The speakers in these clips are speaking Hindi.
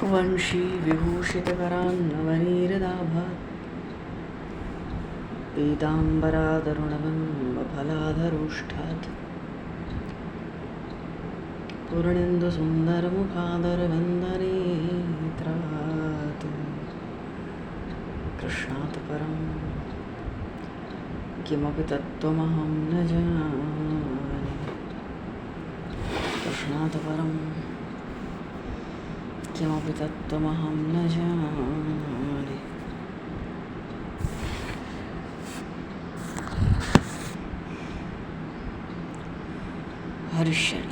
वंशी विभूषितकरान्नवनीरदाभात् पीताम्बरादरुणबिम्बफलाधरोष्ठात् पूर्णेन्दुसुन्दरमुखादरविन्दनेत्रात् कृष्णात् परं किमपि तत्त्वमहं न जाने। कृष्णात् परं किमपि तत्त्वमहं न जाने। हरिशरण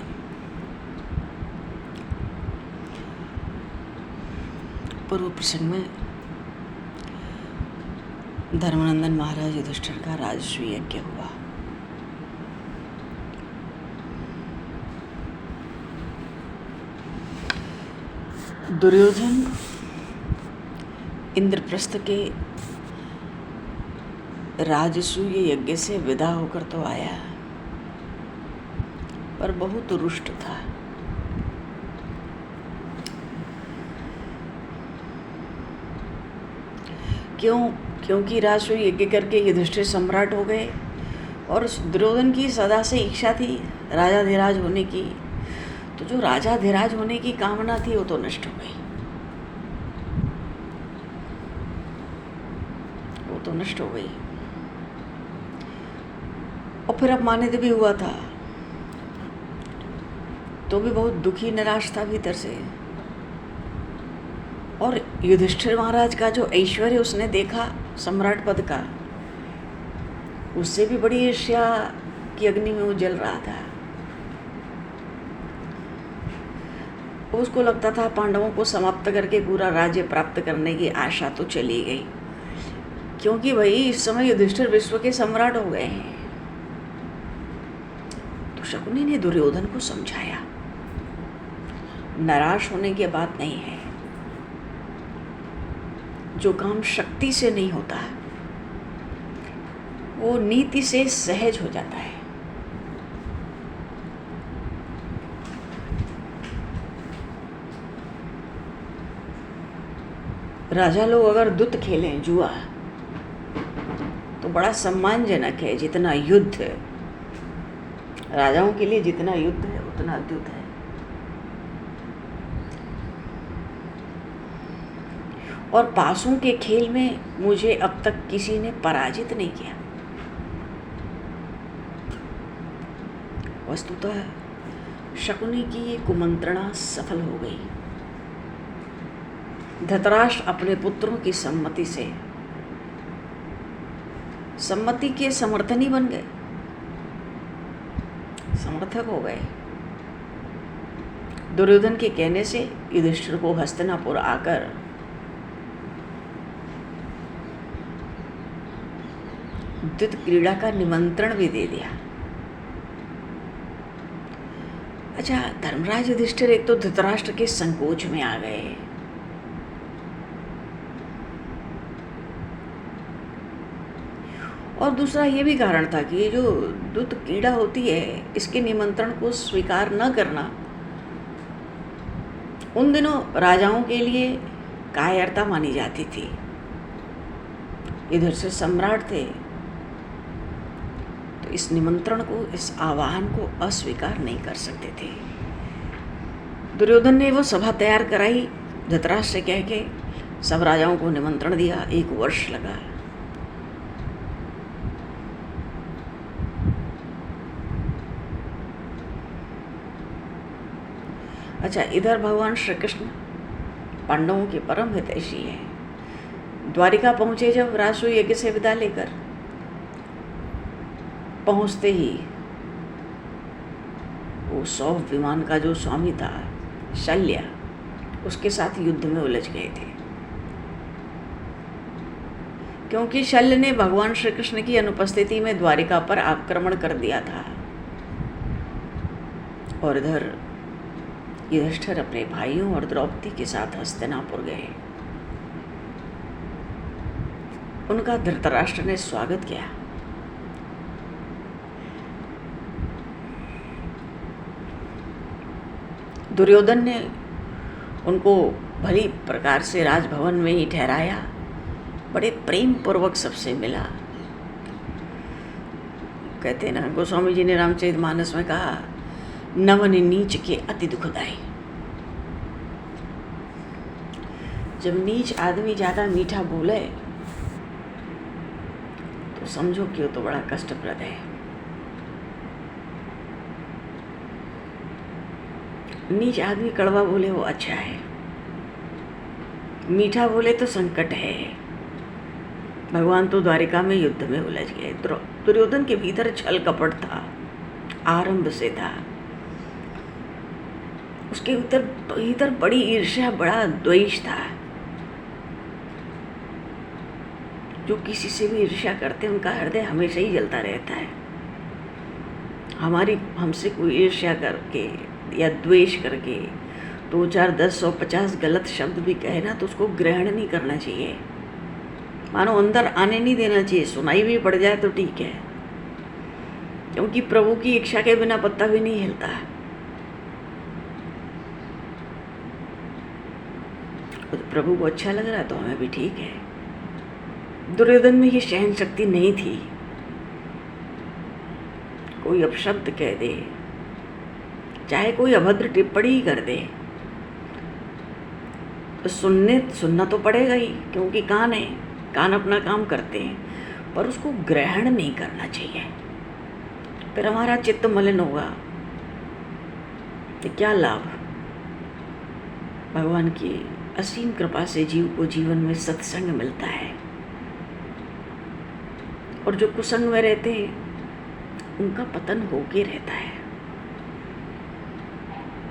पूर्व प्रसंग में धर्मनंदन महाराज युधिष्ठिर का राजस्व यज्ञ हुआ। दुर्योधन इंद्रप्रस्थ के राजसूय यज्ञ से विदा होकर तो आया, पर बहुत रुष्ट था। क्योंकि राजसूय यज्ञ करके युधिष्ठिर सम्राट हो गए और दुर्योधन की सदा से इच्छा थी राजाधिराज होने की। तो जो राजाधिराज होने की कामना थी वो तो नष्ट हो गई, वो तो नष्ट हो गई। और फिर अपमानित भी हुआ था, तो भी बहुत दुखी निराश था भीतर से। और युधिष्ठिर महाराज का जो ऐश्वर्य उसने देखा सम्राट पद का, उससे भी बड़ी ईर्ष्या की अग्नि में वो जल रहा था। उसको लगता था पांडवों को समाप्त करके पूरा राज्य प्राप्त करने की आशा तो चली गई, क्योंकि भाई इस समय युधिष्ठिर विश्व के सम्राट हो गए हैं। तो शकुनी ने दुर्योधन को समझाया, निराश होने की बात नहीं है। जो काम शक्ति से नहीं होता वो नीति से सहज हो जाता है। राजा लोग अगर दुत खेलें जुआ तो बड़ा सम्मानजनक है। जितना युद्ध राजाओं के लिए जितना युद्ध है उतना द्युत है। और पासों के खेल में मुझे अब तक किसी ने पराजित नहीं किया। वस्तुतः शकुनी की ये कुमंत्रणा सफल हो गई। धृतराष्ट्र अपने पुत्रों की सम्मति के समर्थनी बन गए, समर्थक हो गए। दुर्योधन के कहने से युधिष्ठिर को हस्तिनापुर आकर द्युत क्रीड़ा का निमंत्रण भी दे दिया। अच्छा, धर्मराज युधिष्ठिर एक तो धृतराष्ट्र के संकोच में आ गए, और दूसरा ये भी कारण था कि ये जो द्युत क्रीड़ा होती है इसके निमंत्रण को स्वीकार न करना उन दिनों राजाओं के लिए कायरता मानी जाती थी। इधर से सम्राट थे तो इस निमंत्रण को, इस आह्वान को अस्वीकार नहीं कर सकते थे। दुर्योधन ने वो सभा तैयार कराई, धृतराष्ट्र से कह के सब राजाओं को निमंत्रण दिया। 1 वर्ष लगा। अच्छा, इधर भगवान श्री कृष्ण पांडवों के परम हितैषी हैं। द्वारिका पहुंचे जब राजसूय यज्ञ से विदा लेकर, पहुंचते ही वो सौभ विमान का जो स्वामी था शल्य, उसके साथ युद्ध में उलझ गए थे, क्योंकि शल्य ने भगवान श्री कृष्ण की अनुपस्थिति में द्वारिका पर आक्रमण कर दिया था। और इधर युधिष्ठिर अपने भाइयों और द्रौपदी के साथ हस्तिनापुर गए। उनका धृतराष्ट्र ने स्वागत किया। दुर्योधन ने उनको भली प्रकार से राजभवन में ही ठहराया, बड़े प्रेम पूर्वक सबसे मिला। कहते ना गोस्वामी जी ने रामचरितमानस में कहा, नवन नीच के अति दुखदाई। जब नीच आदमी ज़्यादा मीठा बोले तो समझो कि वो तो बड़ा कष्टप्रद है। नीच आदमी कड़वा बोले वो अच्छा है, मीठा बोले तो संकट है। भगवान तो द्वारिका में युद्ध में उलझ गए। दुर्योधन के भीतर छल कपट था, आरंभ से था। उसके भीतर बड़ी ईर्ष्या, बड़ा द्वेष था। जो किसी से भी ईर्ष्या करते हैं उनका हृदय हमेशा ही जलता रहता है। हमसे कोई ईर्ष्या करके या द्वेष करके 2, 4, 10, 100, 50 गलत शब्द भी कहे ना तो उसको ग्रहण नहीं करना चाहिए, मानो अंदर आने नहीं देना चाहिए। सुनाई भी पड़ जाए तो ठीक है, क्योंकि प्रभु की इच्छा के बिना पत्ता भी नहीं हिलता। तो प्रभु को अच्छा लग रहा है तो हमें भी ठीक है। दुर्योधन में ये सहन शक्ति नहीं थी। कोई अपशब्द कह दे, चाहे कोई अभद्र टिप्पणी ही कर दे, तो सुनना तो पड़ेगा ही, क्योंकि कान अपना काम करते हैं, पर उसको ग्रहण नहीं करना चाहिए। फिर हमारा चित्त मलिन होगा तो क्या लाभ। भगवान की असीम कृपा से जीव को जीवन में सत्संग मिलता है, और जो कुसंग में रहते हैं उनका पतन होके रहता है।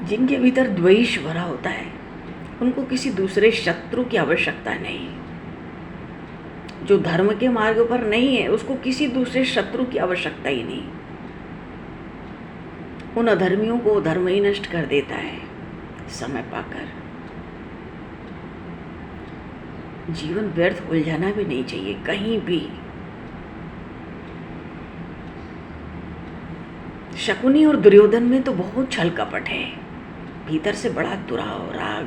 जिनके भीतर द्वेष भरा होता है उनको किसी दूसरे शत्रु की आवश्यकता नहीं। जो धर्म के मार्ग पर नहीं है उसको किसी दूसरे शत्रु की आवश्यकता ही नहीं। उन अधर्मियों को धर्म ही नष्ट कर देता है समय पाकर। जीवन व्यर्थ उलझाना भी नहीं चाहिए कहीं भी। शकुनी और दुर्योधन में तो बहुत छल कपट है, भीतर से बड़ा दुराव, राग,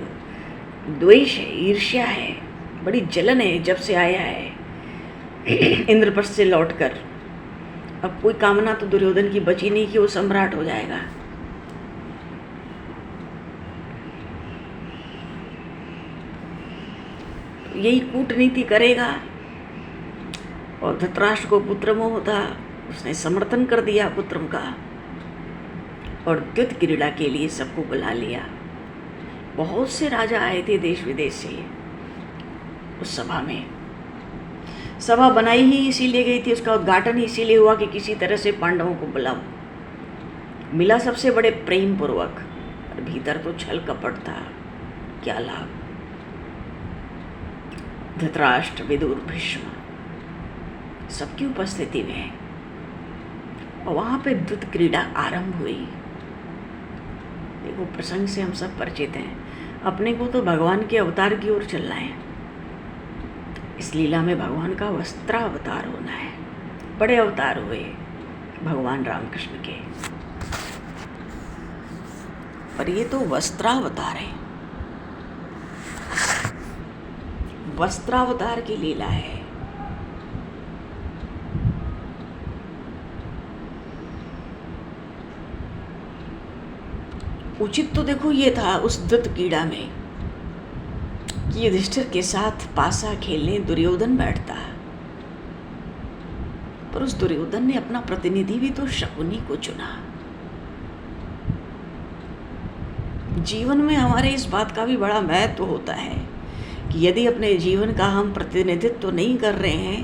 द्वेष है, ईर्ष्या है, बड़ी जलन है। जब से आया है इंद्रप्रस्थ से लौटकर, अब कोई कामना तो दुर्योधन की बची नहीं कि वो सम्राट हो जाएगा। तो यही कूटनीति करेगा। और धृतराष्ट्र को पुत्र मोह था, उसने समर्थन कर दिया पुत्र का, और द्युत क्रीड़ा के लिए सबको बुला लिया। बहुत से राजा आए थे देश विदेश से उस सभा में। सभा बनाई ही इसीलिए गई थी, उसका उद्घाटन ही इसीलिए हुआ कि किसी तरह से पांडवों को बुलाओ। मिला सबसे बड़े प्रेम पूर्वक, और भीतर तो छल कपट था। क्या लाभ। धृतराष्ट्र, विदुर, भीष्म सबकी उपस्थिति में, और वहां पे द्युत क्रीड़ा आरंभ हुई। देखो, प्रसंग से हम सब परिचित हैं। अपने को तो भगवान के अवतार की ओर चलना है। इस लीला में भगवान का वस्त्रावतार होना है। बड़े अवतार हुए भगवान रामकृष्ण के, पर ये तो वस्त्रावतार है। वस्त्रावतार की लीला है। उचित तो देखो ये था उस द्युत क्रीड़ा में कि युधिष्ठिर के साथ पासा खेलने दुर्योधन बैठता, पर उस दुर्योधन ने अपना प्रतिनिधि भी तो शकुनी को चुना। जीवन में हमारे इस बात का भी बड़ा महत्व होता है कि यदि अपने जीवन का हम प्रतिनिधित्व तो नहीं कर रहे हैं,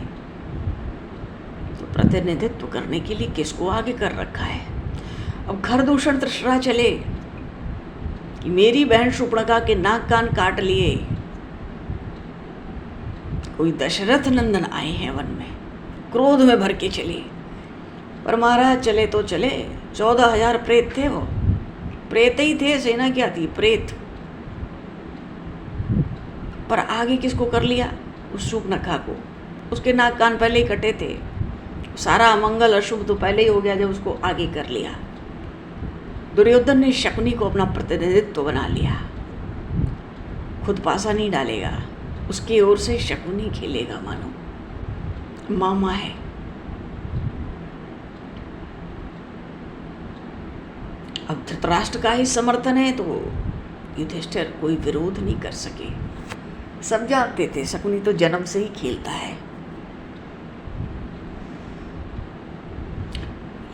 तो प्रतिनिधित्व करने के लिए किसको आगे कर रखा है। अब घर दूषण तृष्णा चले कि मेरी बहन शूर्पणखा के नाक कान काट लिए, कोई दशरथ नंदन आए हैं वन में, क्रोध में भर के चले, पर महाराज चले तो चले। 14,000 प्रेत थे, वो प्रेत ही थे, सेना क्या थी, प्रेत। पर आगे किसको कर लिया, उस शूर्पणखा को। उसके नाक कान पहले ही कटे थे, सारा अमंगल अशुभ तो पहले ही हो गया जब उसको आगे कर लिया। दुर्योधन ने शकुनी को अपना प्रतिनिधित्व बना लिया। खुद पासा नहीं डालेगा, उसकी ओर से शकुनी खेलेगा मानो मामा है। अब धृतराष्ट्र का ही समर्थन है तो युधिष्ठिर कोई विरोध नहीं कर सके। सब जानते थे शकुनी तो जन्म से ही खेलता है,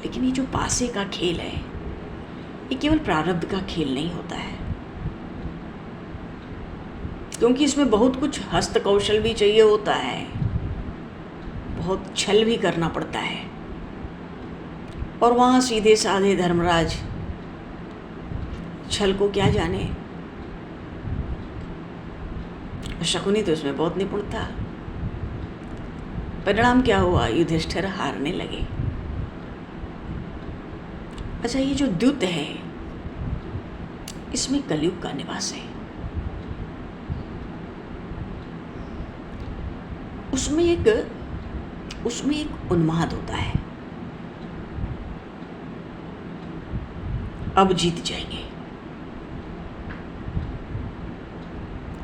लेकिन ये जो पासे का खेल है ये केवल प्रारब्ध का खेल नहीं होता है, क्योंकि इसमें बहुत कुछ हस्त कौशल भी चाहिए होता है, बहुत छल भी करना पड़ता है। और वहाँ सीधे साधे धर्मराज छल को क्या जाने, शकुनी तो इसमें बहुत निपुण था। परिणाम क्या हुआ, युधिष्ठिर हारने लगे। अच्छा, ये जो द्यूत है इसमें कलयुग का निवास है। उसमें एक उन्माद होता है, अब जीत जाएंगे।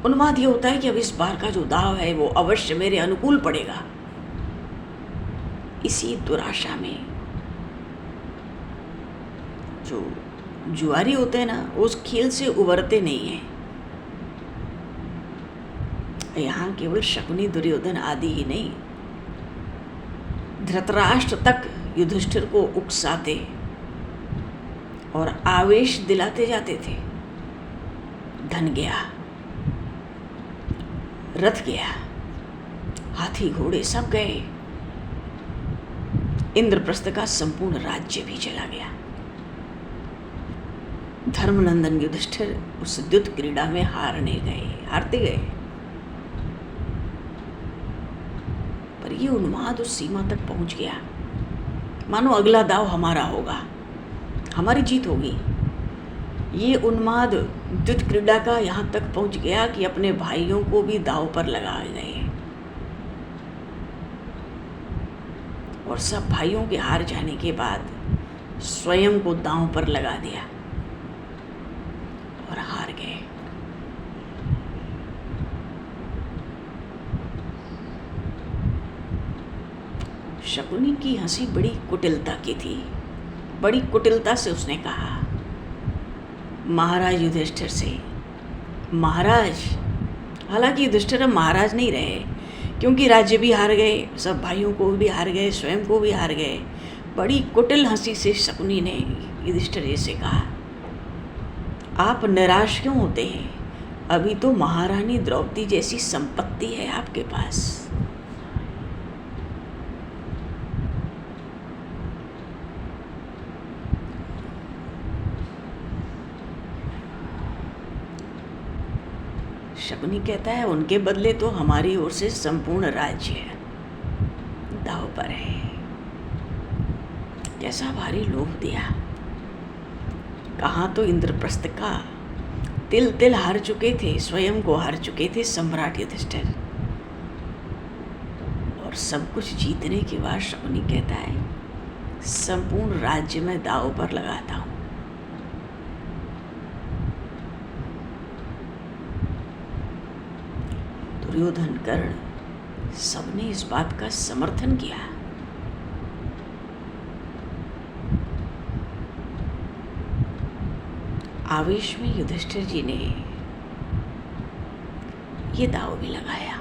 उन्माद ये होता है कि अब इस बार का जो दाव है वो अवश्य मेरे अनुकूल पड़ेगा। इसी दुराशा में जो जुआरी होते हैं ना, उस खेल से उबरते नहीं हैं। यहाँ केवल शकुनी दुर्योधन आदि ही नहीं, धृतराष्ट्र तक युधिष्ठिर को उकसाते और आवेश दिलाते जाते थे। धन गया, रथ गया, हाथी घोड़े सब गए, इंद्रप्रस्थ का संपूर्ण राज्य भी चला गया। धर्मनंदन युधिष्ठिर उस द्युत क्रीड़ा में हारते गए। पर ये उन्माद उस सीमा तक पहुंच गया, मानो अगला दाव हमारा होगा, हमारी जीत होगी। ये उन्माद द्युत क्रीड़ा का यहाँ तक पहुंच गया कि अपने भाइयों को भी दाव पर लगा गए और सब भाइयों के हार जाने के बाद स्वयं को दांव पर लगा दिया और हार गए। शकुनी की हंसी बड़ी कुटिलता की थी। बड़ी कुटिलता से उसने कहा महाराज युधिष्ठिर से, महाराज, हालांकि युधिष्ठिर अब महाराज नहीं रहे, क्योंकि राज्य भी हार गए, सब भाइयों को भी हार गए, स्वयं को भी हार गए। बड़ी कुटिल हंसी से शकुनी ने युधिष्ठिर से कहा, आप निराश क्यों होते हैं? अभी तो महारानी द्रौपदी जैसी संपत्ति है आपके पास। शकुनी कहता है उनके बदले तो हमारी ओर से संपूर्ण राज्य दाव पर है। कैसा भारी लोभ दिया। कहाँ तो इंद्रप्रस्थ का तिल तिल हार चुके थे, स्वयं को हार चुके थे सम्राट युधिष्ठिर, और सब कुछ जीतने के बाद शकुनी कहता है संपूर्ण राज्य में दाव पर लगाता हूँ। दुर्योधन, कर्ण, सबने इस बात का समर्थन किया। आवेश में युधिष्ठिर जी ने ये दाव भी लगाया।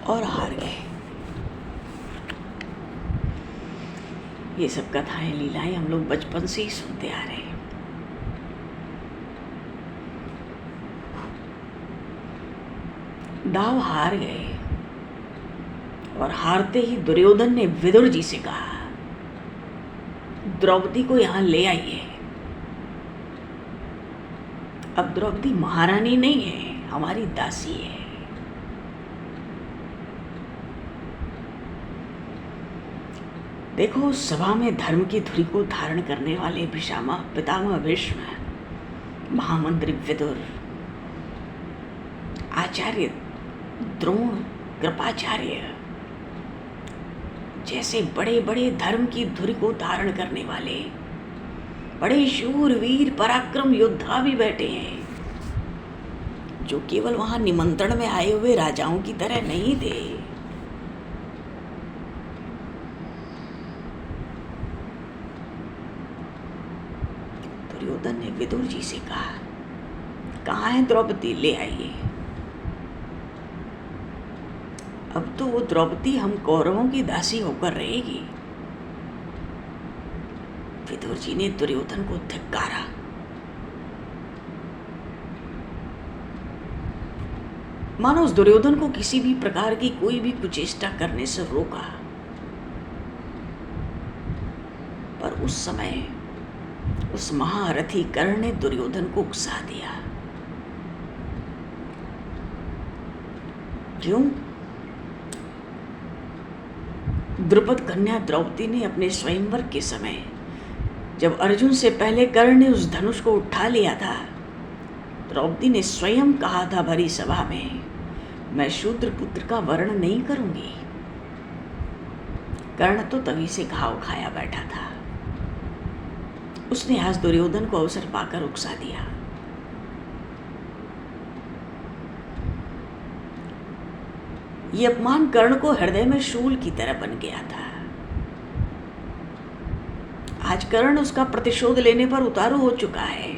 और हार गए। ये सब कथाएं, लीलाएं हम लोग बचपन से ही सुनते आ रहे हैं। दाव हार गए और हारते ही दुर्योधन ने विदुर जी से कहा द्रौपदी को यहां ले आइए। अब द्रौपदी महारानी नहीं है, हमारी दासी है। देखो, सभा में धर्म की धुरी को धारण करने वाले पितामह भीष्म, महामंत्री विदुर, आचार्य द्रोण कृपाचार्य जैसे बड़े बड़े धर्म की धुरी को धारण करने वाले बड़े शूर वीर पराक्रम योद्धा भी बैठे हैं, जो केवल वहां निमंत्रण में आए हुए राजाओं की तरह नहीं थे। दुर्योधन ने विदुर जी से कहा, कहाँ है द्रौपदी, ले आइए। अब तो वो द्रौपदी हम कौरवों की दासी होकर रहेगी। विदुर जी ने दुर्योधन को धिक्कारा। मानो उस दुर्योधन को किसी भी प्रकार की कोई भी कुचेष्टा करने से रोका। पर उस समय उस महारथी कर्ण ने दुर्योधन को उकसा दिया। क्यों? द्रुपद कन्या द्रौपदी ने अपने स्वयंवर के समय जब अर्जुन से पहले कर्ण ने उस धनुष को उठा लिया था, द्रौपदी ने स्वयं कहा था भरी सभा में, मैं शूद्र पुत्र का वर्ण नहीं करूंगी। कर्ण तो तभी से घाव खाया बैठा था। उसने आज दुर्योधन को अवसर पाकर उकसा दिया। ये अपमान कर्ण को हृदय में शूल की तरह बन गया था। आज कर्ण उसका प्रतिशोध लेने पर उतारू हो चुका है।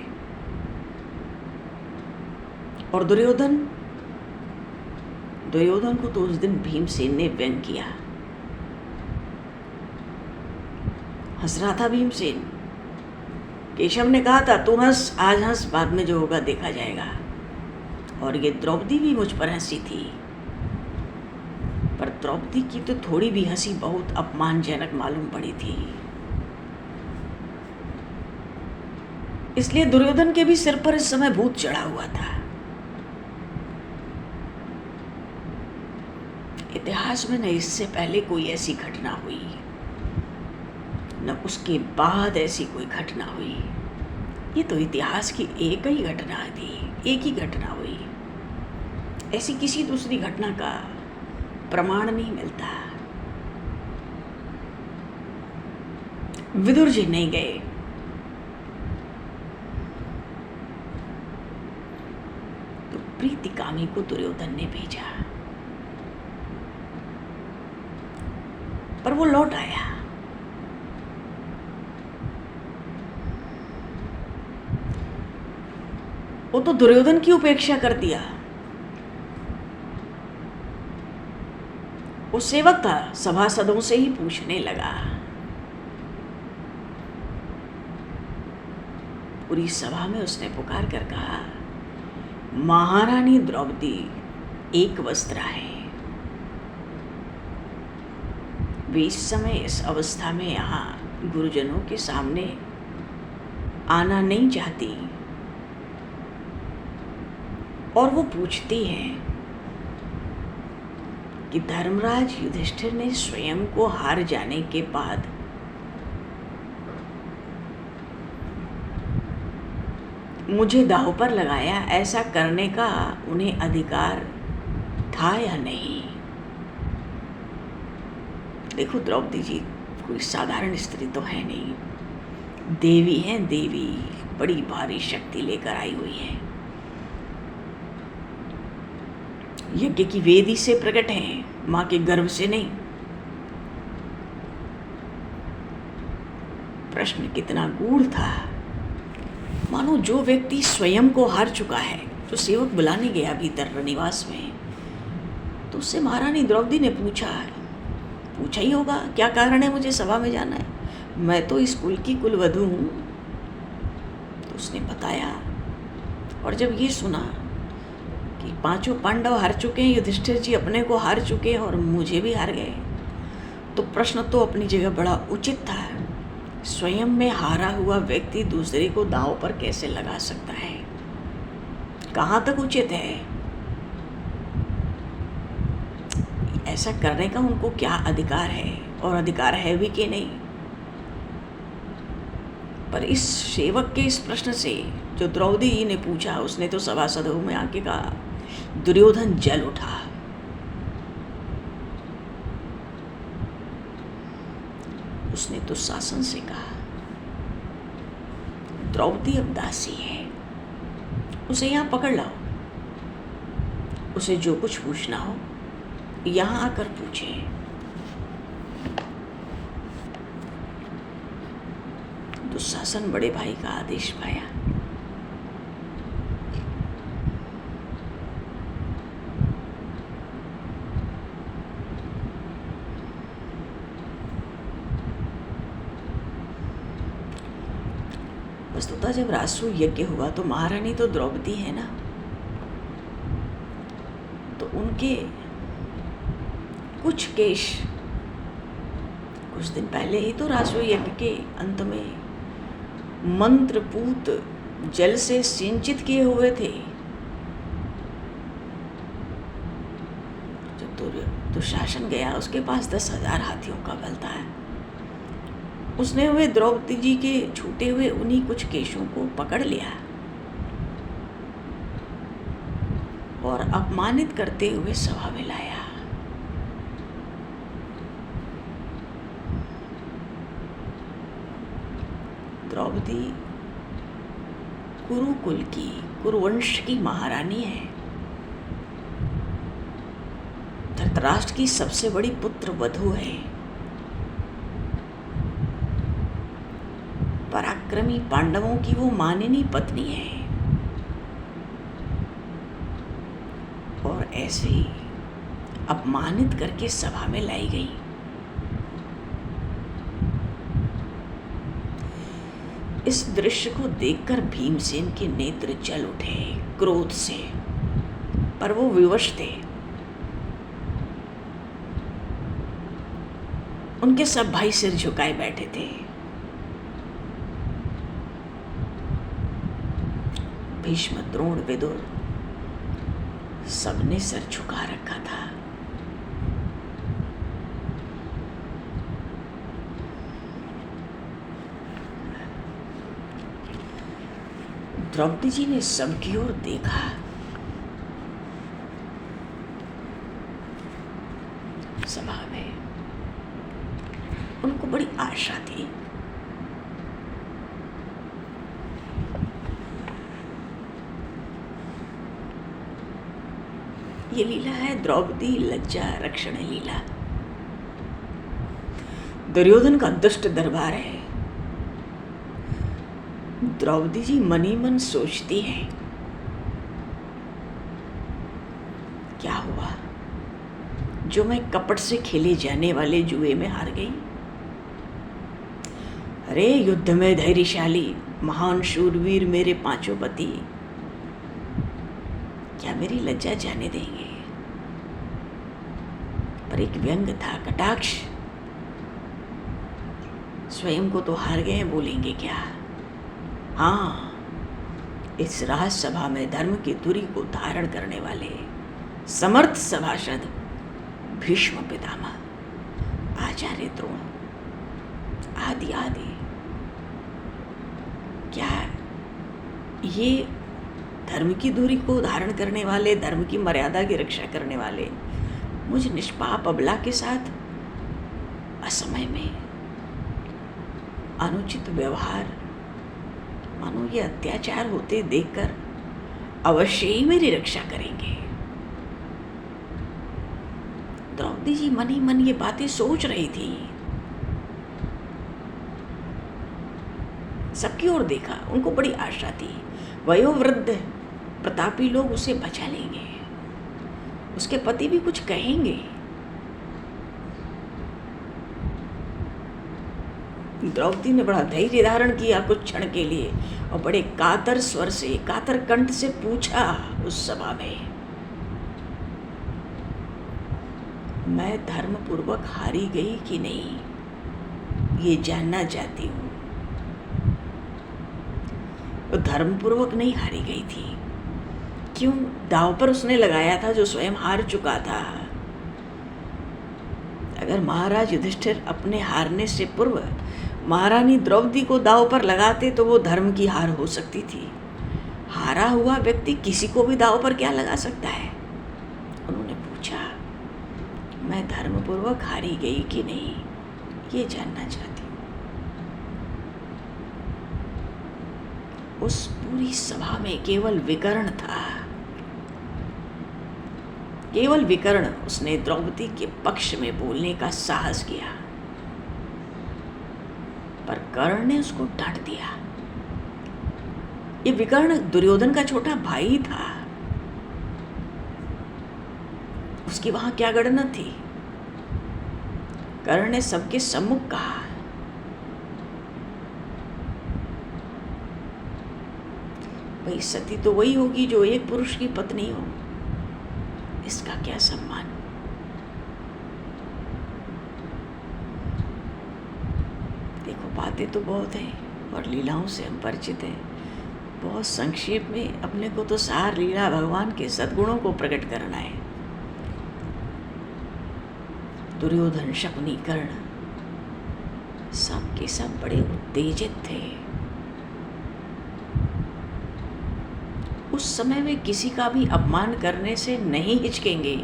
और दुर्योधन को तो उस दिन भीमसेन ने व्यंग किया। हंस रहा था भीमसेन। केशव ने कहा था, तू हंस, आज हंस, बाद में जो होगा देखा जाएगा। और ये द्रौपदी भी मुझ पर हंसी थी, पर द्रौपदी की तो थोड़ी भी हंसी बहुत अपमानजनक मालूम पड़ी थी। इसलिए दुर्योधन के भी सिर पर इस समय भूत चढ़ा हुआ था। इतिहास में न इससे पहले कोई ऐसी घटना हुई, न उसके बाद ऐसी कोई घटना हुई। ये तो इतिहास की एक ही घटना थी, एक ही घटना हुई। ऐसी किसी दूसरी घटना का प्रमाण नहीं मिलता। विदुर जी नहीं गए। तो प्रीतिकामी को दुर्योधन ने भेजा, पर वो लौट आया। वो तो दुर्योधन की उपेक्षा कर दिया। वो सेवक था, सभासदों से ही पूछने लगा। पूरी सभा में उसने पुकार कर कहा, महारानी द्रौपदी एक वस्त्रा है। वे इस समय इस अवस्था में यहाँ गुरुजनों के सामने आना नहीं चाहती, और वो पूछती हैं कि धर्मराज युधिष्ठिर ने स्वयं को हार जाने के बाद मुझे दांव पर लगाया, ऐसा करने का उन्हें अधिकार था या नहीं। देखो द्रौपदी जी कोई साधारण स्त्री तो है नहीं, देवी हैं, देवी बड़ी भारी शक्ति लेकर आई हुई है। यज्ञ की वेदी से प्रकट हैं, मां के गर्भ से नहीं। प्रश्न कितना गूढ़ था। मानो जो व्यक्ति स्वयं को हार चुका है, जो सेवक बुलाने गया भीतर निवास में, तो उससे महारानी द्रौपदी ने पूछा ही होगा, क्या कारण है मुझे सभा में जाना है, मैं तो इस कुल की कुलवधू हूँ। तो उसने बताया। और जब ये सुना कि पांचों पांडव हार चुके हैं, युधिष्ठिर जी अपने को हार चुके हैं और मुझे भी हार गए, तो प्रश्न तो अपनी जगह बड़ा उचित था। स्वयं में हारा हुआ व्यक्ति दूसरे को दांव पर कैसे लगा सकता है? कहाँ तक उचित है? ऐसा करने का उनको क्या अधिकार है, और अधिकार है भी कि नहीं? पर इस सेवक के इस प्रश्न से जो द्रौपदी जी ने पूछा, उसने तो सभासदों में आके कहा, दुर्योधन जल उठा। उसने दुशासन से कहा, द्रौपदी अब दासी है, उसे यहाँ पकड़ लाओ, उसे जो कुछ पूछना हो यहाँ आकर पूछे। दुशासन बड़े भाई का आदेश पाया। वस्तुतः जब रासु यज्ञ हुआ तो महारानी तो द्रौपदी है ना, तो उनके कुछ केश कुछ दिन पहले ही तो रासु यज्ञ के अंत में मंत्रपूत जल से सिंचित किए हुए थे। जब दुशासन गया, उसके पास 10,000 हाथियों का बल था। उसने हुए द्रौपदी जी के छूटे हुए उन्हीं कुछ केशों को पकड़ लिया और अपमानित करते हुए सभा में लाया। द्रौपदी कुरुकुल की, कुरुवंश की महारानी है। धृतराष्ट्र की सबसे बड़ी पुत्र वधू है। पराक्रमी पांडवों की वो माननीय पत्नी है। और ऐसे ही अपमानित करके सभा में लाई गई। इस दृश्य को देखकर भीमसेन के नेत्र जल उठे क्रोध से, पर वो विवश थे। उनके सब भाई सिर झुकाए बैठे थे। भीष्म, द्रोण, विदुर सबने सिर झुका रखा था। द्रौपदी जी ने सबकी ओर देखा। सभा में उनको बड़ी आशा थी। ये लीला है द्रौपदी लज्जा रक्षण लीला। दुर्योधन का दुष्ट दरबार है। द्रौपदी जी मनी मन सोचती है, क्या हुआ जो मैं कपट से खेले जाने वाले जुए में हार गई। अरे युद्ध में धैर्यशाली महान शूरवीर मेरे पांचों पति क्या मेरी लज्जा जाने देंगे। पर एक व्यंग था, कटाक्ष। स्वयं को तो हार गए, बोलेंगे क्या। हाँ, इस राजसभा में धर्म की धुरी को धारण करने वाले समर्थ सभासद भीष्म पितामह, आचार्य द्रोण आदि आदि, क्या ये धर्म की धुरी को धारण करने वाले, धर्म की मर्यादा की रक्षा करने वाले मुझ निष्पाप अबला के साथ असमय में अनुचित व्यवहार, मानो ये अत्याचार होते देखकर अवश्य ही मेरी रक्षा करेंगे। द्रौपदी जी मन ही मन ये बातें सोच रही थी। सबकी ओर देखा, उनको बड़ी आशा थी। वयोवृद्ध प्रतापी लोग उसे बचा लेंगे, उसके पति भी कुछ कहेंगे। द्रौपदी ने बड़ा धैर्य धारण किया कुछ क्षण के लिए और बड़े कातर स्वर से, कातर कंठ से पूछा उस सभा में, मैं धर्मपूर्वक हारी गई कि नहीं, ये जानना चाहती हूँ। वो धर्मपूर्वक नहीं हारी गई थी। क्यों? दांव पर उसने लगाया था जो स्वयं हार चुका था। अगर महाराज युधिष्ठिर अपने हारने से पूर्व महारानी द्रौपदी को दांव पर लगाते तो वो धर्म की हार हो सकती थी। हारा हुआ व्यक्ति किसी को भी दांव पर क्या लगा सकता है। उन्होंने पूछा, मैं धर्मपूर्वक हारी गई कि नहीं, ये जानना चाहती हूँ। उस पूरी सभा में केवल विकर्ण था, केवल विकर्ण। उसने द्रौपदी के पक्ष में बोलने का साहस किया, पर कर्ण ने उसको डांट दिया। ये विकर्ण दुर्योधन का छोटा भाई था, उसकी वहां क्या गणना थी? कर्ण ने सबके सम्मुख कहा, भाई सती तो वही होगी जो एक पुरुष की पत्नी हो, इसका क्या सम्मान। देखो बातें तो बहुत हैं और लीलाओं से हम परिचित हैं। बहुत संक्षेप में अपने को तो सार लीला भगवान के सद्गुणों को प्रकट करना है। दुर्योधन, शकुनी, कर्ण सब के सब बड़े उत्तेजित थे। उस समय वे किसी का भी अपमान करने से नहीं हिचकेंगे,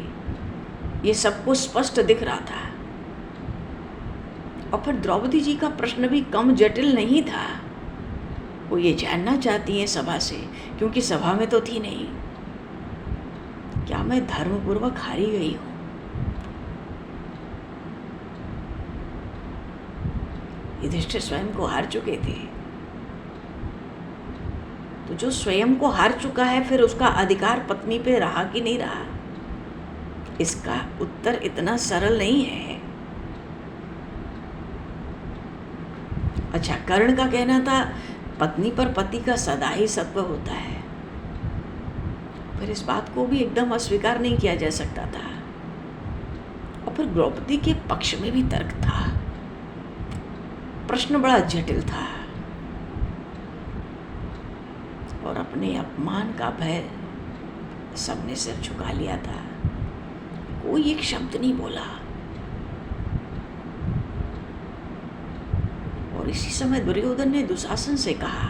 ये सबको स्पष्ट दिख रहा था। और फिर द्रौपदी जी का प्रश्न भी कम जटिल नहीं था। वो ये जानना चाहती हैं सभा से, क्योंकि सभा में तो थी नहीं, क्या मैं धर्मपूर्वक हारी गई हूं? युधिष्ठिर स्वयं को हार चुके थे, तो जो स्वयं को हार चुका है फिर उसका अधिकार पत्नी पे रहा कि नहीं रहा? इसका उत्तर इतना सरल नहीं है। अच्छा, कर्ण का कहना था पत्नी पर पति का सदा ही सत्व होता है, फिर इस बात को भी एकदम अस्वीकार नहीं किया जा सकता था। और फिर द्रौपदी के पक्ष में भी तर्क था। प्रश्न बड़ा जटिल था और अपने अपमान का भय सबने सिर झुका लिया था। कोई एक शब्द नहीं बोला। और इसी समय दुर्योधन ने दुशासन से कहा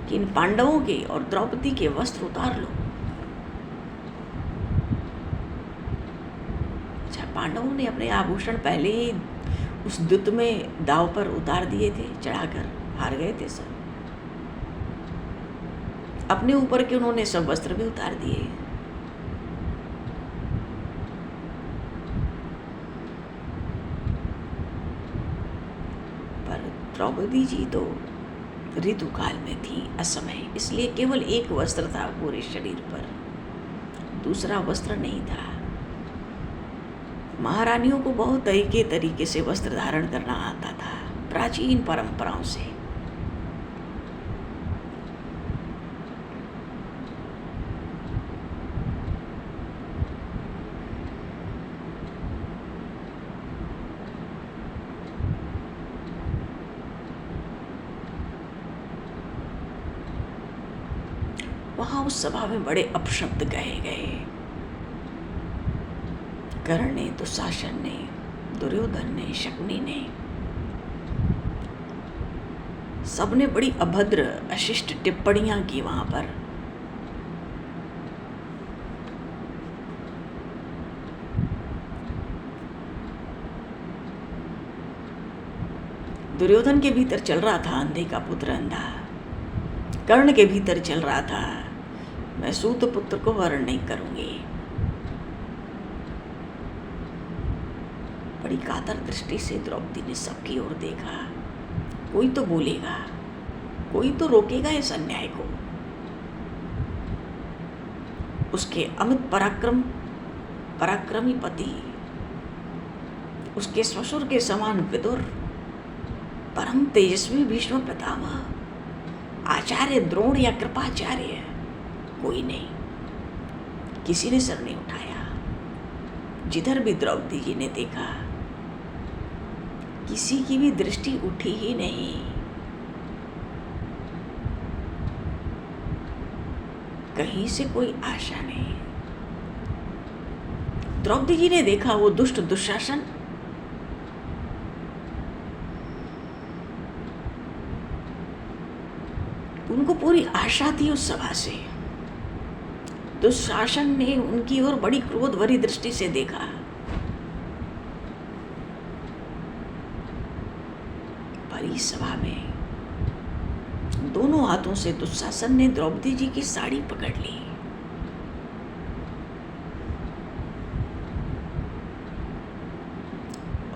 कि इन पांडवों के और द्रौपदी के वस्त्र उतार लो। अच्छा, पांडवों ने अपने आभूषण पहले ही उस द्युत में दाव पर उतार दिए थे, चढ़ाकर हार गए थे सब। अपने ऊपर के उन्होंने सब वस्त्र भी उतार दिए। पर द्रौपदी जी तो ऋतुकाल में थी, असमय, इसलिए केवल एक वस्त्र था पूरे शरीर पर, दूसरा वस्त्र नहीं था। महारानियों को बहुत तरीके से वस्त्र धारण करना आता था, प्राचीन परंपराओं से। वहां उस सभा में बड़े अपशब्द कहे गए। कर्ण ने, दुशासन ने, दुर्योधन ने, शकुनी ने, सबने बड़ी अभद्र अशिष्ट टिप्पणियां की वहां पर। दुर्योधन के भीतर चल रहा था अंधे का पुत्र अंधा, कर्ण के भीतर चल रहा था मैं सूत पुत्र को वर्ण नहीं करूंगी। बड़ी कातर दृष्टि से द्रौपदी ने सबकी ओर देखा। कोई तो बोलेगा, कोई तो रोकेगा इस अन्याय को। उसके अमित पराक्रमी पति, उसके ससुर के समान विदुर, परम तेजस्वी भीष्म पितामह, आचार्य द्रोण या कृपाचार्य, कोई नहीं, किसी ने सर नहीं उठाया। जिधर भी द्रौपदी जी ने देखा किसी की भी दृष्टि उठी ही नहीं। कहीं से कोई आशा नहीं। द्रौपदी जी ने देखा वो दुष्ट दुशासन, उनको पूरी आशा थी उस सभा से। दुशासन ने उनकी ओर बड़ी क्रोध भरी दृष्टि से देखा। भरी सभा में दोनों हाथों से दुशासन ने द्रौपदी जी की साड़ी पकड़ ली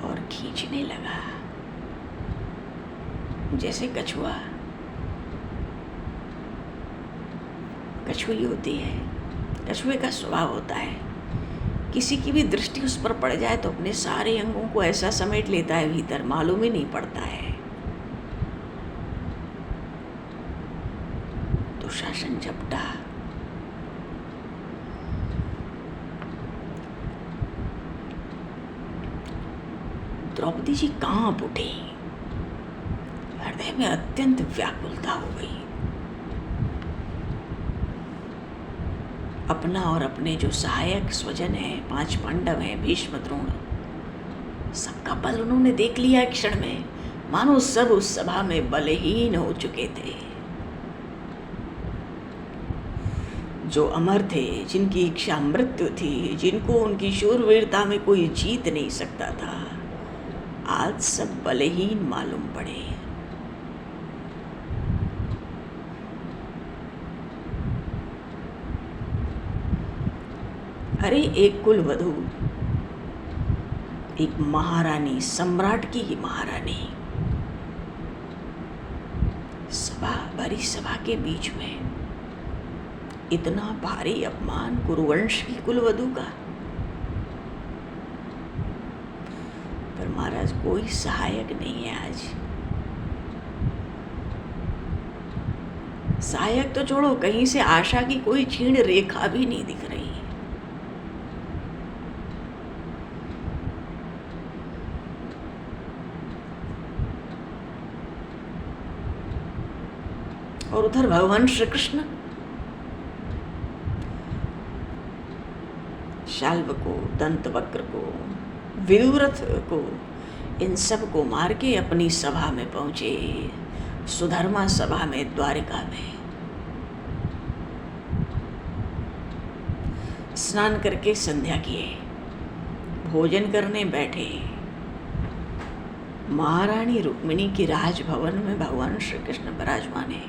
और खींचने लगा, जैसे कछुआ कछुई होती है। कछुए का स्वभाव होता है, किसी की भी दृष्टि उस पर पड़ जाए तो अपने सारे अंगों को ऐसा समेट लेता है भीतर, मालूम ही नहीं पड़ता है। दुशासन झपटा, द्रौपदी जी कांप उठी, हृदय में अत्यंत व्याकुलता हो गई। अपना और अपने जो सहायक स्वजन है, 5 पांडव हैं, भीष्म द्रोण, सबका बल उन्होंने देख लिया एक क्षण में, मानो सब उस सभा में बलहीन हो चुके थे। जो अमर थे, जिनकी इच्छा मृत्यु थी, जिनको उनकी शूरवीरता में कोई जीत नहीं सकता था, आज सब बलहीन मालूम पड़े। अरे एक कुलवधू, एक महारानी, सम्राट की महारानी, सभा, भरी सभा के बीच में इतना भारी अपमान कुरुवंश की कुलवधू का। पर महाराज कोई सहायक नहीं है आज। सहायक तो छोड़ो, कहीं से आशा की कोई क्षीण रेखा भी नहीं दिख रही। और उधर भगवान श्री कृष्ण शाल्व को, दंतवक्र को, विदुरथ को, इन सब को मार के अपनी सभा में पहुंचे, सुधर्मा सभा में, द्वारिका में। स्नान करके संध्या किए, भोजन करने बैठे। महारानी रुक्मिणी की राजभवन में भगवान श्री कृष्ण विराजमान है।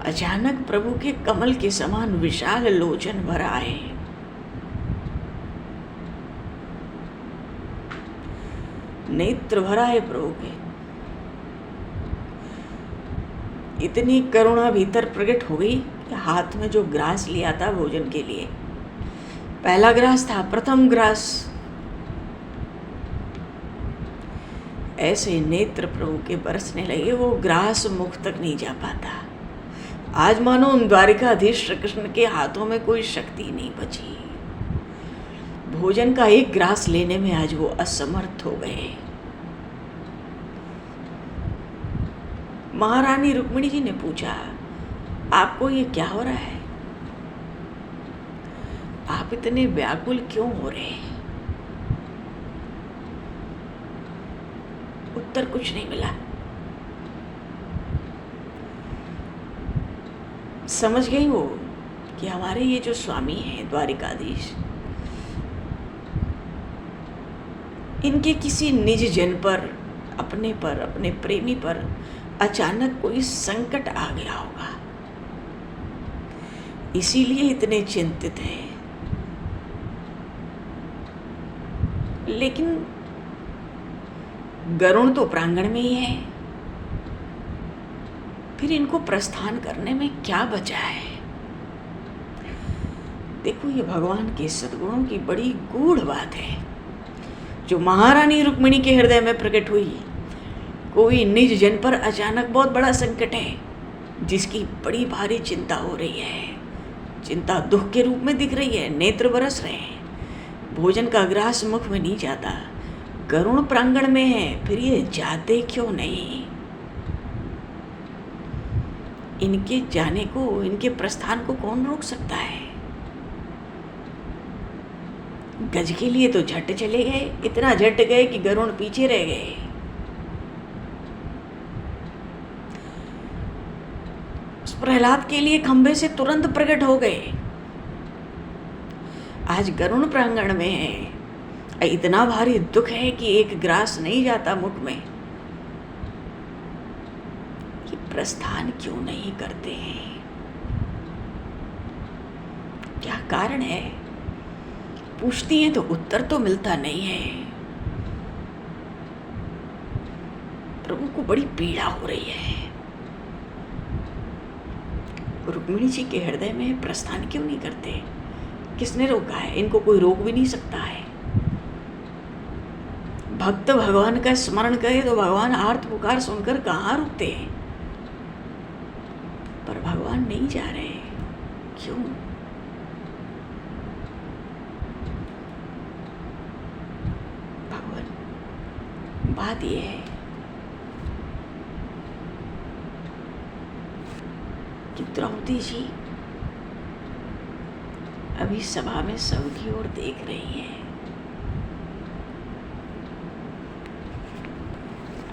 अचानक प्रभु के कमल के समान विशाल लोचन भर आए। नेत्र भर आए प्रभु के। इतनी करुणा भीतर प्रकट हो गई कि हाथ में जो ग्रास लिया था भोजन के लिए, पहला ग्रास था, प्रथम ग्रास, ऐसे नेत्र प्रभु के बरसने लगे, वो ग्रास मुख तक नहीं जा पाता। आज मानो उन द्वारिकाधीश श्री कृष्ण के हाथों में कोई शक्ति नहीं बची। भोजन का एक ग्रास लेने में आज वो असमर्थ हो गए। महारानी रुक्मिणी जी ने पूछा, आपको ये क्या हो रहा है? आप इतने व्याकुल क्यों हो रहे हैं? उत्तर कुछ नहीं मिला। समझ गई वो कि हमारे ये जो स्वामी हैं द्वारिकाधीश, इनके किसी निज जन पर, अपने प्रेमी पर अचानक कोई संकट आ गया होगा, इसीलिए इतने चिंतित हैं। लेकिन गरुण तो प्रांगण में ही है, फिर इनको प्रस्थान करने में क्या बचा है? देखो, ये भगवान के सद्गुणों की बड़ी गूढ़ बात है जो महारानी रुक्मिणी के हृदय में प्रकट हुई। कोई निज जन पर अचानक बहुत बड़ा संकट है, जिसकी बड़ी भारी चिंता हो रही है। चिंता दुख के रूप में दिख रही है, नेत्र बरस रहे हैं, भोजन का ग्रास मुख में नहीं जाता, गरुण प्रांगण में है, फिर ये जाते क्यों नहीं? इनके जाने को, इनके प्रस्थान को कौन रोक सकता है? गज के लिए तो झट चले गए, इतना झट गए कि गरुण पीछे रह गए। उस प्रहलाद के लिए खंभे से तुरंत प्रकट हो गए। आज गरुण प्रांगण में है, इतना भारी दुख है कि एक ग्रास नहीं जाता मुख में। प्रस्थान क्यों नहीं करते हैं? क्या कारण है? पूछती हैं तो उत्तर तो मिलता नहीं है। प्रभु को बड़ी पीड़ा हो रही है। रुक्मिणी जी के हृदय में प्रस्थान क्यों नहीं करते? किसने रोका है? इनको कोई रोक भी नहीं सकता है। भक्त भगवान का स्मरण करे तो भगवान आर्त पुकार सुनकर कहाँ रुकते हैं? पर भगवान नहीं जा रहे। क्यों? भगवान, बात यह है कि द्रौपदी जी अभी सभा में सबकी ओर देख रही हैं।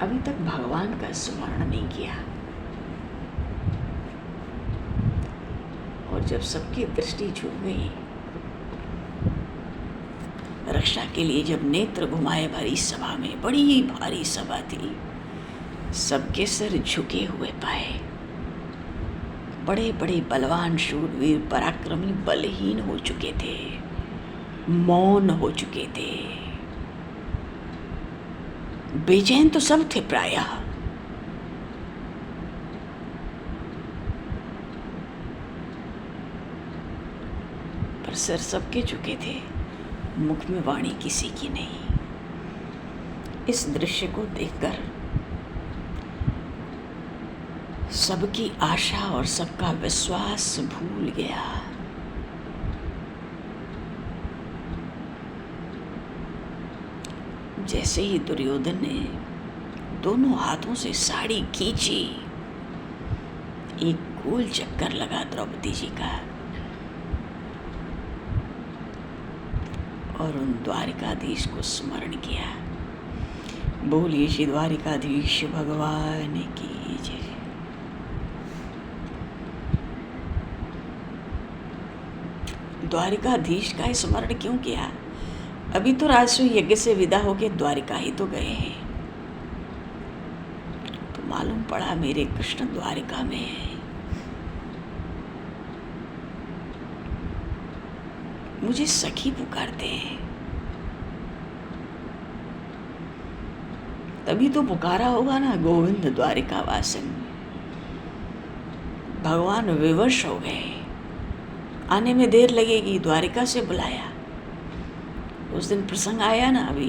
अभी तक भगवान का स्मरण नहीं किया। और जब सबकी दृष्टि झुक गई, रक्षा के लिए जब नेत्र घुमाए भरी सभा में, बड़ी भारी सभा थी, सबके सिर झुके हुए पाए। बड़े बड़े बलवान शूरवीर पराक्रमी बलहीन हो चुके थे, मौन हो चुके थे, बेचैन तो सब थे प्रायः। पर सिर सबके झुके थे, मुख में वाणी किसी की नहीं। इस दृश्य को देखकर सबकी आशा और सबका विश्वास भूल गया। जैसे ही दुर्योधन ने दोनों हाथों से साड़ी खींची, एक गोल चक्कर लगा द्रौपदी जी का और उन द्वारिकाधीश को स्मरण किया। बोलिए श्री द्वारिकाधीश भगवान की जय। द्वारिकाधीश का स्मरण क्यों किया? अभी तो राजसूय यज्ञ से विदा होके द्वारिका ही तो गए हैं। तो मालूम पड़ा मेरे कृष्ण द्वारिका में है। मुझे सखी पुकारते हैं। तभी तो पुकारा होगा ना, गोविंद द्वारिका वासन। भगवान विवश हो गए, आने में देर लगेगी, द्वारिका से बुलाया। उस दिन प्रसंग आया ना, अभी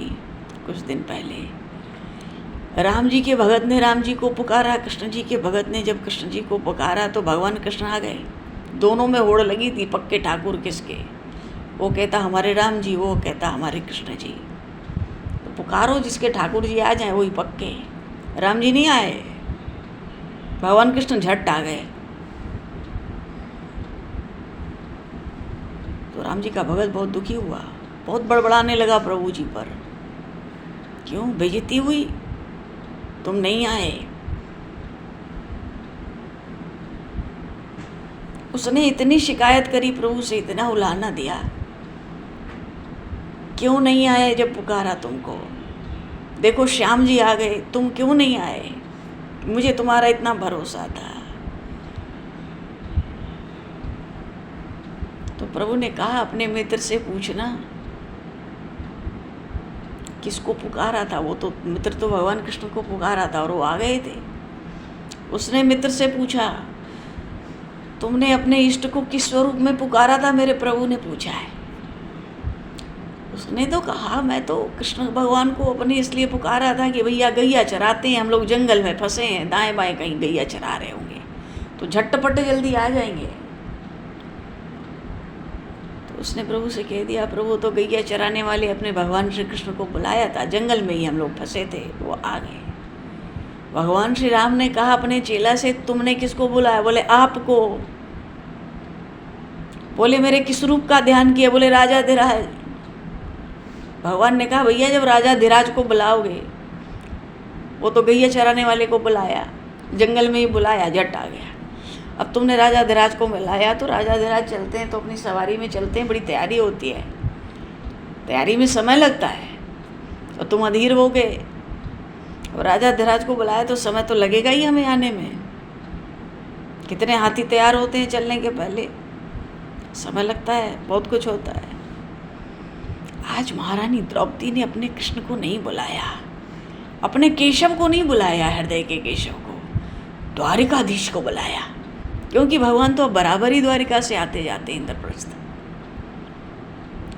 कुछ दिन पहले राम जी के भगत ने राम जी को पुकारा, कृष्ण जी के भगत ने जब कृष्ण जी को पुकारा तो भगवान कृष्ण आ गए। दोनों में होड़ लगी थी, पक्के ठाकुर किसके। वो कहता हमारे राम जी, वो कहता हमारे कृष्ण जी। तो पुकारो जिसके ठाकुर जी आ जाए वही पक्के। राम जी नहीं आए, भगवान कृष्ण झट आ गए। तो राम जी का भगत बहुत दुखी हुआ, बहुत बड़बड़ाने लगा प्रभु जी पर। क्यों? बेइज्जती हुई, तुम नहीं आए। उसने इतनी शिकायत करी प्रभु से, इतना उलाहना दिया, क्यों नहीं आए जब पुकारा तुमको? देखो श्याम जी आ गए, तुम क्यों नहीं आए? मुझे तुम्हारा इतना भरोसा था। तो प्रभु ने कहा अपने मित्र से पूछना किसको पुकारा था। वो तो मित्र तो भगवान कृष्ण को पुकारा था और वो आ गए थे। उसने मित्र से पूछा तुमने अपने इष्ट को किस स्वरूप में पुकारा था? मेरे प्रभु ने पूछा है। उसने तो कहा मैं तो कृष्ण भगवान को अपने इसलिए पुकारा था कि भैया गैया चराते हैं, हम लोग जंगल में फंसे हैं, दाएं बाएं कहीं गैया चरा रहे होंगे तो झटपट जल्दी आ जाएंगे। तो उसने प्रभु से कह दिया प्रभु तो गैया चराने वाले अपने भगवान श्री कृष्ण को बुलाया था, जंगल में ही हम लोग फंसे थे, वो आ गए। भगवान श्री राम ने कहा अपने चेला से तुमने किसको बुलाया? बोले आपको। बोले मेरे किस रूप का ध्यान किया? बोले राजा धीराज। भगवान ने कहा भैया जब राजा धीराज को बुलाओगे, वो तो गैया चराने वाले को बुलाया, जंगल में ही बुलाया, जट आ गया। अब तुमने राजा धीराज को बुलाया तो राजा धीराज चलते हैं तो अपनी सवारी में चलते हैं, बड़ी तैयारी होती है, तैयारी में समय लगता है। और तुम अधीर हो गए और राजा धीराज को बुलाया तो समय तो लगेगा ही हमें आने में। कितने हाथी तैयार होते हैं चलने के पहले, समय लगता है, बहुत कुछ होता है। आज महारानी द्रौपदी ने अपने कृष्ण को नहीं बुलाया, अपने केशव को नहीं बुलाया, हृदय के केशव को, द्वारिकाधीश को बुलाया, क्योंकि भगवान तो बराबर ही द्वारिका से आते जाते इंद्रप्रस्थ।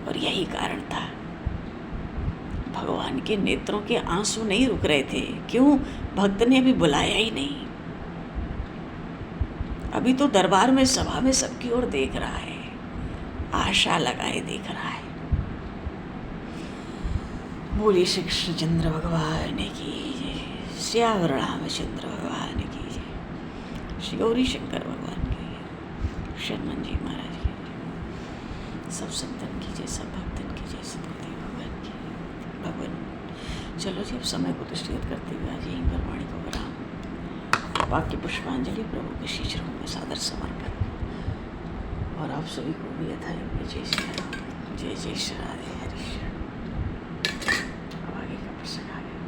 और यही कारण था, भगवान के नेत्रों के आंसू नहीं रुक रहे थे। क्यों? भक्त ने अभी बुलाया ही नहीं। अभी तो दरबार में, सभा में सबकी ओर देख रहा है, आशा लगाए देख रहा है। बोलिए श्री कृष्णचंद्र भगवान की जय, श्यावर रामचंद्र भगवान की जय, श्री गौरी शंकर भगवान की जय, शर्मन जी महाराज की जय, सब संतन की जय, सब भक्तन की जय, सतगुरुदेव भगवान की जय। भगवान चलो जी, अब समय को दृष्टिगत करते हुए आज यहीं पर वाणी को विराम। वाक्य पुष्पांजलि प्रभु के श्री चरणों में सादर समर्पण। और आप सभी को भी यथायोग्य जय श्री राम, जय जय श्री राधे हरि शरण। अब आगे का प्रसंग आ गया।